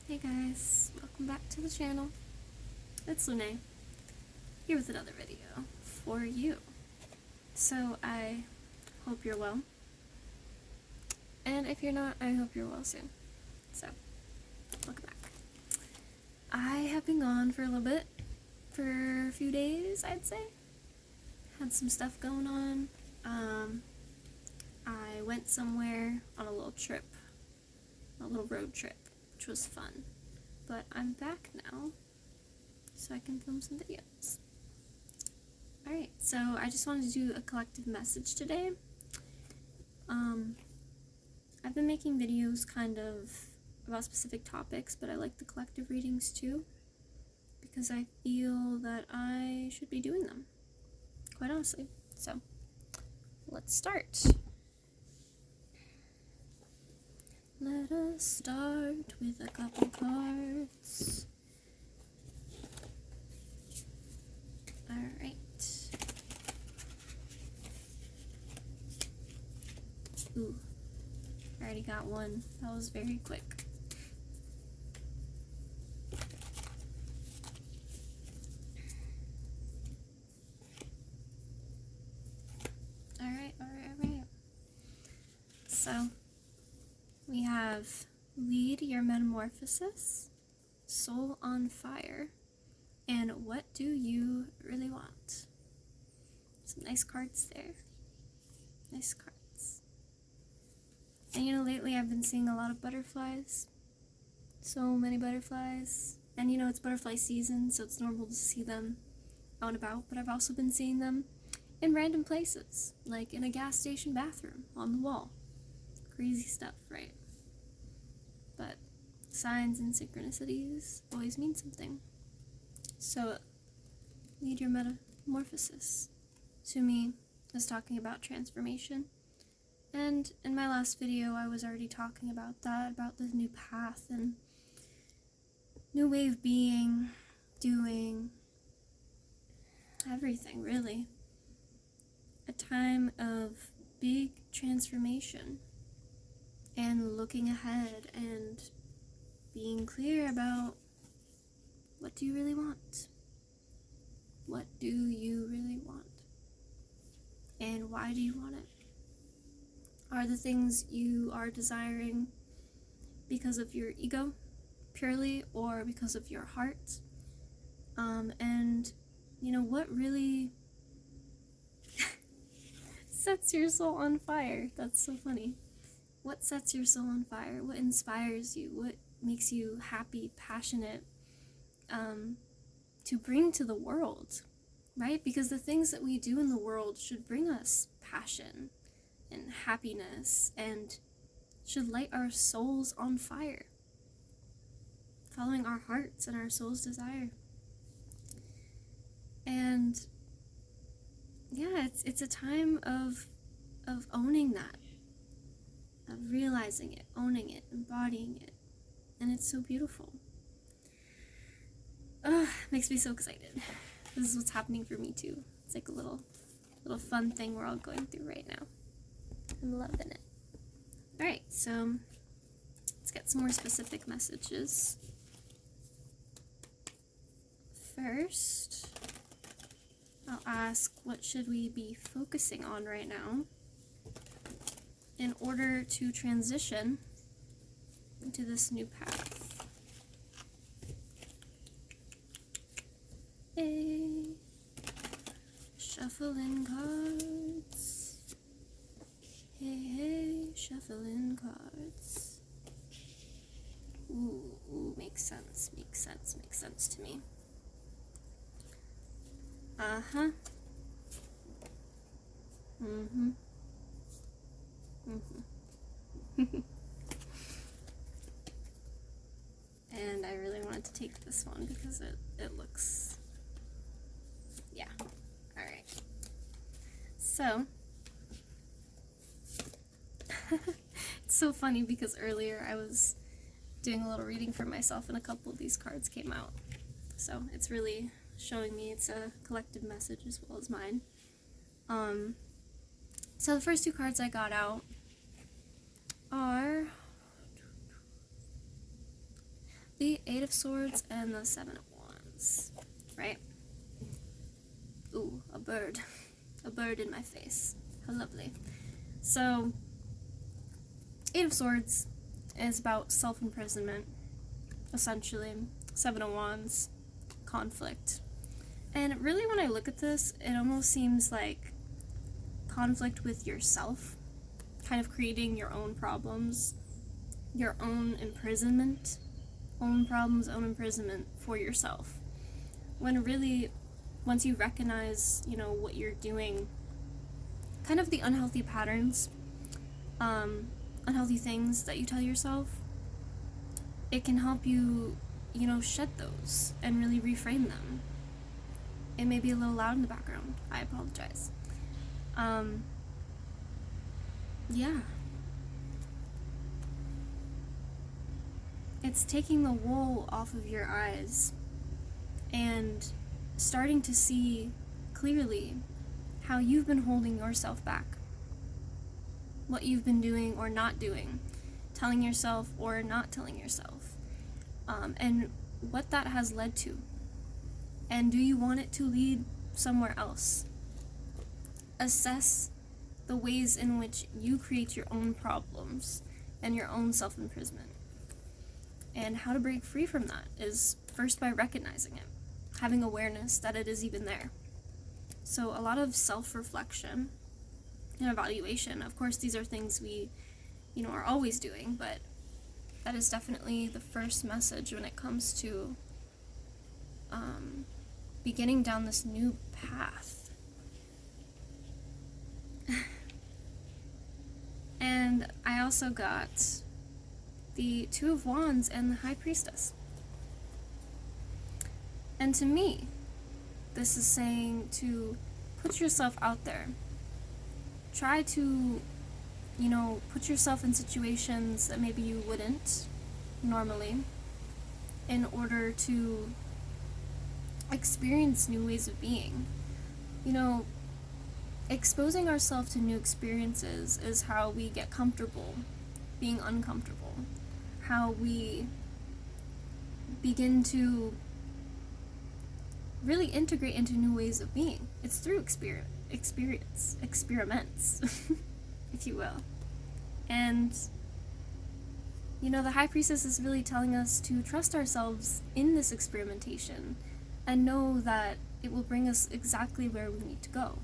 Hey guys, welcome back to the channel. It's Lune, here with another video for you. So I hope you're well, and if you're not, I hope you're well soon. So, welcome back. I have been gone for a little bit, for a few days I'd say. Had some stuff going on. I went somewhere on a little trip, a little road trip, which was fun. But I'm back now, so I can film some videos. Alright, so I just wanted to do a collective message today. I've been making videos kind of about specific topics, but I like the collective readings too, because I feel that I should be doing them, quite honestly. So, let's start. Let us start with a couple cards. Alright. Ooh, I already got one. That was very quick. Alright. So, we have Lead Your Metamorphosis, Soul on Fire, and What Do You Really Want? Some nice cards there. Nice cards. And lately I've been seeing a lot of butterflies. So many butterflies. And it's butterfly season, so it's normal to see them out and about, but I've also been seeing them in random places, like in a gas station bathroom, on the wall. Crazy stuff, right? But signs and synchronicities always mean something. So, Lead Your Metamorphosis, to me, is talking about transformation. And in my last video, I was already talking about that, about the new path and new way of being, doing, everything, really. A time of big transformation and looking ahead and being clear about what do you really want? What do you really want? And why do you want it? Are the things you are desiring because of your ego, purely, or because of your heart? And what really sets your soul on fire? That's so funny. What sets your soul on fire? What inspires you? What makes you happy, passionate, to bring to the world, right? Because the things that we do in the world should bring us passion and happiness and should light our souls on fire, following our hearts and our soul's desire. And yeah, it's a time of owning that, of realizing it, owning it, embodying it, and it's so beautiful. Makes me so excited. This is what's happening for me too. It's like a little fun thing we're all going through right now. I'm loving it. Alright, so let's get some more specific messages. First, I'll ask, what should we be focusing on right now in order to transition into this new path? Hey, shuffling cards. Hey, shuffling cards. Ooh, makes sense to me. Uh-huh. Mm-hmm. And I really wanted to take this one because it looks, yeah. Alright. So, it's so funny because earlier I was doing a little reading for myself and a couple of these cards came out. So it's really showing me it's a collective message as well as mine. So the first two cards I got out are the Eight of Swords and the Seven of Wands, right? Ooh, a bird. A bird in my face. How lovely. So, Eight of Swords is about self-imprisonment, essentially. Seven of Wands, conflict. And really, when I look at this, it almost seems like conflict with yourself, kind of creating your own problems, your own imprisonment, own problems, own imprisonment for yourself. When really, once you recognize, what you're doing, kind of the unhealthy patterns, unhealthy things that you tell yourself, it can help you, shed those and really reframe them. It may be a little loud in the background. I apologize. Yeah. It's taking the wool off of your eyes and starting to see clearly how you've been holding yourself back, what you've been doing or not doing, telling yourself or not telling yourself, and what that has led to. And do you want it to lead somewhere else? Assess the ways in which you create your own problems and your own self-imprisonment. And how to break free from that is first by recognizing it, having awareness that it is even there. So a lot of self-reflection and evaluation. Of course, these are things we, are always doing, but that is definitely the first message when it comes to beginning down this new path. And I also got the Two of Wands and the High Priestess. And to me, this is saying to put yourself out there. Try to, put yourself in situations that maybe you wouldn't normally in order to experience new ways of being. Exposing ourselves to new experiences is how we get comfortable being uncomfortable, how we begin to really integrate into new ways of being. It's through experiments, if you will. And, the High Priestess is really telling us to trust ourselves in this experimentation and know that it will bring us exactly where we need to go.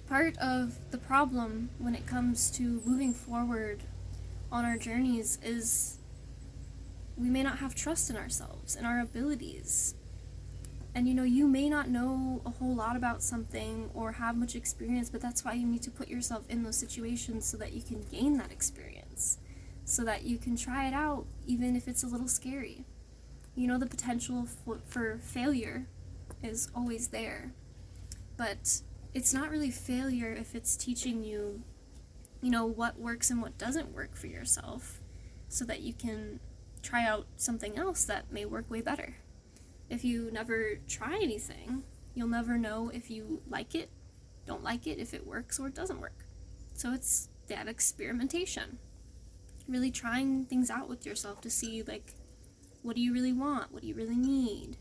Part of the problem when it comes to moving forward on our journeys is we may not have trust in ourselves and our abilities. And you may not know a whole lot about something or have much experience, but that's why you need to put yourself in those situations so that you can gain that experience, so that you can try it out even if it's a little scary. The potential for failure is always there, but it's not really failure if it's teaching you, what works and what doesn't work for yourself, so that you can try out something else that may work way better. If you never try anything, you'll never know if you like it, don't like it, if it works or it doesn't work. So it's that experimentation. Really trying things out with yourself to see, what do you really want? What do you really need?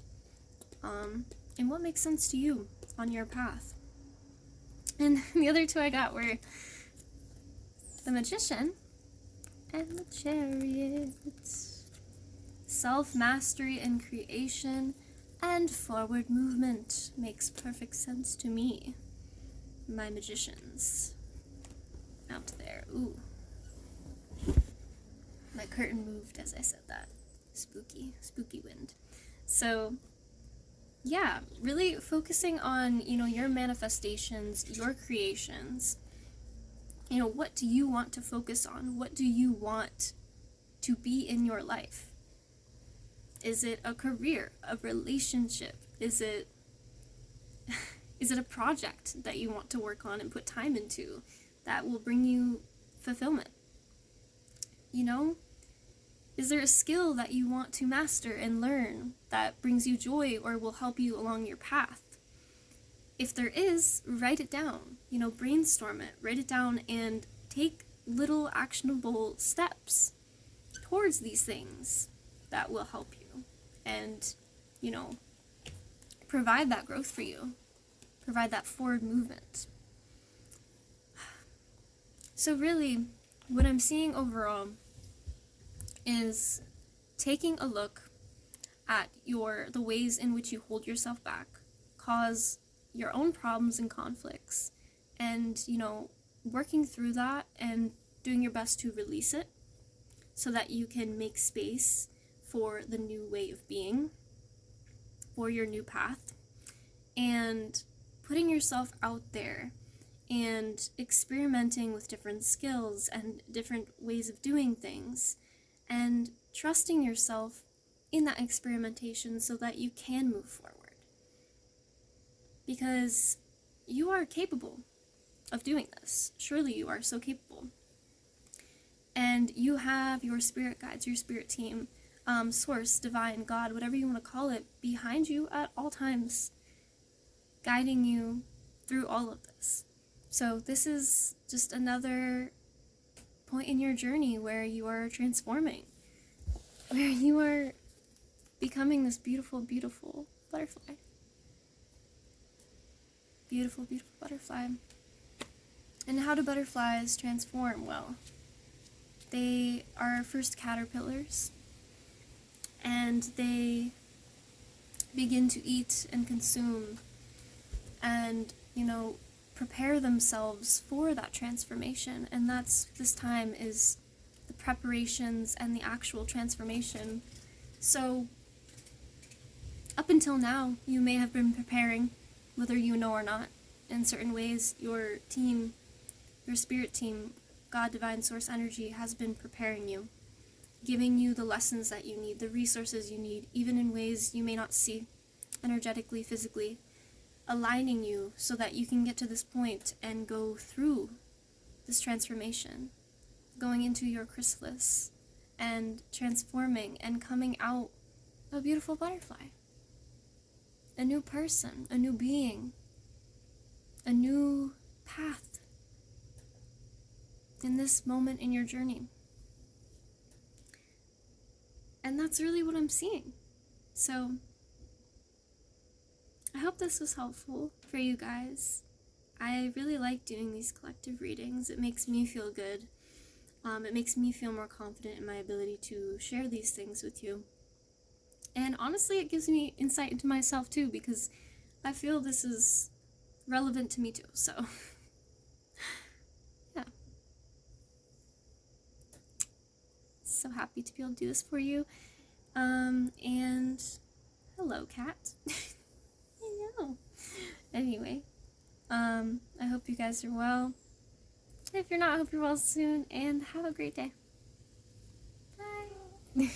And what makes sense to you on your path. And the other two I got were the Magician and the Chariot. Self-mastery and creation and forward movement makes perfect sense to me. My magicians. Out there. Ooh. My curtain moved as I said that. Spooky wind. So, yeah, really focusing on, your manifestations, your creations. What do you want to focus on? What do you want to be in your life? Is it a career, a relationship? Is it a project that you want to work on and put time into that will bring you fulfillment? Is there a skill that you want to master and learn that brings you joy or will help you along your path? If there is, write it down. Brainstorm it, write it down, and take little actionable steps towards towards these things that will help you and, provide that growth for you, provide that forward movement. So really, what I'm seeing overall is taking a look at the ways in which you hold yourself back, cause your own problems and conflicts, and, working through that and doing your best to release it so that you can make space for the new way of being, for your new path, and putting yourself out there and experimenting with different skills and different ways of doing things, and trusting yourself in that experimentation so that you can move forward. Because you are capable of doing this. Surely you are so capable. And you have your spirit guides, your spirit team, source, divine, God, whatever you want to call it, behind you at all times, guiding you through all of this. So this is just another point in your journey where you are transforming, where you are becoming this beautiful, beautiful butterfly. Beautiful, beautiful butterfly. And how do butterflies transform? Well, they are first caterpillars, and they begin to eat and consume and, prepare themselves for that transformation. And this time is the preparations and the actual transformation. So, up until now, you may have been preparing, whether you know or not. In certain ways, your team, your spirit team, God, divine source energy, has been preparing you, giving you the lessons that you need, the resources you need, even in ways you may not see, energetically, physically, aligning you so that you can get to this point and go through this transformation, going into your chrysalis and transforming and coming out a beautiful butterfly, a new person, a new being, a new path in this moment in your journey. And that's really what I'm seeing. So I hope this was helpful for you guys. I really like doing these collective readings. It makes me feel good. It makes me feel more confident in my ability to share these things with you. And honestly, it gives me insight into myself too, because I feel this is relevant to me too. So, yeah. So happy to be able to do this for you. And hello, cat. I know. Anyway, I hope you guys are well. If you're not, I hope you're well soon, and have a great day. Bye.